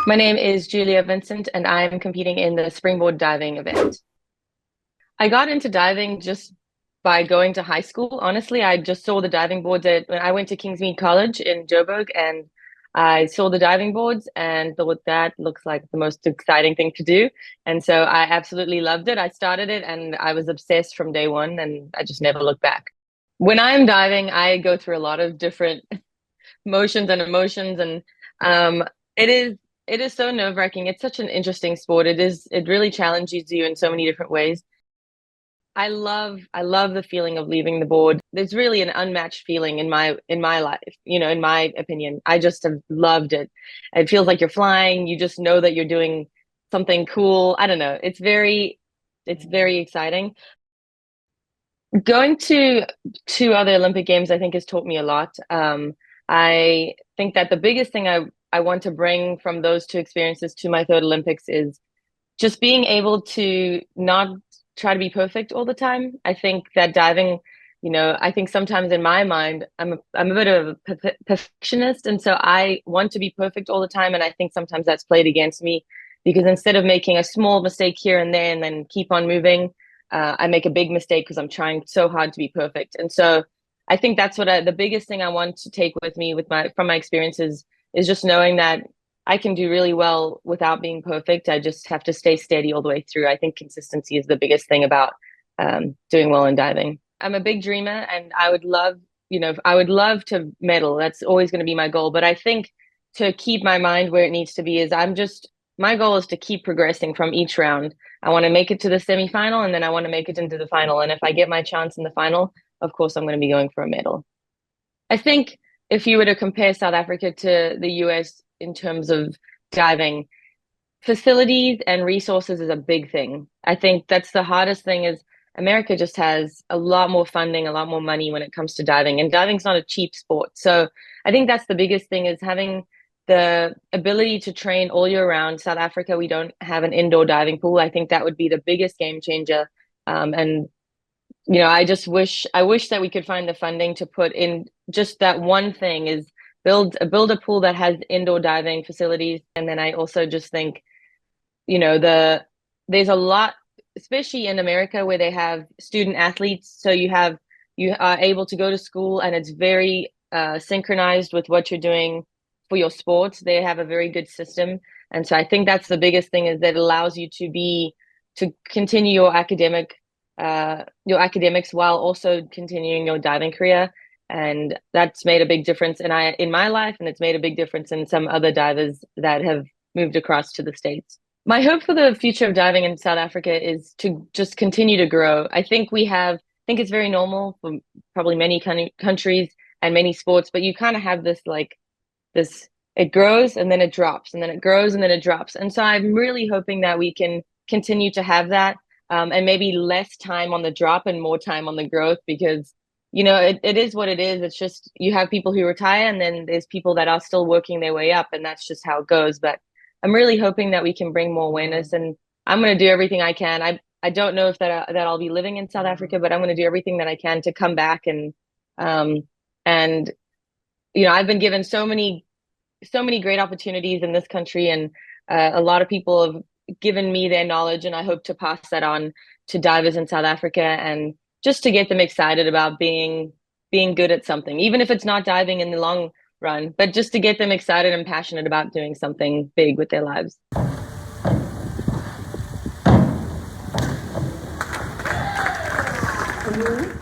My name is Julia Vincent, and I'm competing in the springboard diving event. I got into diving just by going to high school. Honestly, I just saw the diving boards when I went to Kingsmead College in Joburg, and I saw the diving boards and thought that looks like the most exciting thing to do. And so I absolutely loved it. I started it and I was obsessed from day one, and I just never looked back. When I'm diving, I go through a lot of different motions and emotions, and um, it is it is so nerve-wracking. It's such an interesting sport. It really challenges you in so many different ways. I love the feeling of leaving the board. There's really an unmatched feeling in my life, in my opinion. I just have loved it. It feels like you're flying. You just know that you're doing something cool. I don't know. It's very exciting. Going to two other Olympic Games, I think, has taught me a lot. I think that the biggest thing I want to bring from those two experiences to my third Olympics is just being able to not try to be perfect all the time. I think that diving, I think sometimes in my mind, I'm a bit of a perfectionist, and so I want to be perfect all the time. And I think sometimes that's played against me because instead of making a small mistake here and there and then keep on moving, I make a big mistake because I'm trying so hard to be perfect. And so I think that's the biggest thing I want to take with me from my experiences is just knowing that I can do really well without being perfect. I just have to stay steady all the way through. I think consistency is the biggest thing about doing well in diving. I'm a big dreamer, and I would love to medal. That's always going to be my goal. But I think to keep my mind where it needs to be is my goal is to keep progressing from each round. I want to make it to the semifinal, and then I want to make it into the final. And if I get my chance in the final, of course, I'm going to be going for a medal. I think if you were to compare South Africa to the US in terms of diving, facilities and resources is a big thing. I think that's the hardest thing is America just has a lot more funding, a lot more money when it comes to diving, and diving's not a cheap sport. So I think that's the biggest thing is having the ability to train all year round. South Africa, we don't have an indoor diving pool. I think that would be the biggest game changer. And I wish that we could find the funding to put in just that one thing is build a pool that has indoor diving facilities. And then I also just think, there's a lot, especially in America where they have student athletes. So you are able to go to school and it's very synchronized with what you're doing for your sports. They have a very good system. And so I think that's the biggest thing is that it allows you to continue your academics while also continuing your diving career. And that's made a big difference in my life, and it's made a big difference in some other divers that have moved across to the States. My hope for the future of diving in South Africa is to just continue to grow. I think it's very normal for probably many countries and many sports, but you kind of have this, it grows and then it drops and then it grows and then it drops. And so I'm really hoping that we can continue to have that, and maybe less time on the drop and more time on the growth because, it is what it is. It's just you have people who retire and then there's people that are still working their way up, and that's just how it goes. But I'm really hoping that we can bring more awareness, and I'm going to do everything I can. I don't know if that I'll be living in South Africa, but I'm going to do everything that I can to come back um and I've been given so many great opportunities in this country, and a lot of people have given me their knowledge, and I hope to pass that on to divers in South Africa and just to get them excited about being good at something, even if it's not diving in the long run, but just to get them excited and passionate about doing something big with their lives. Mhm.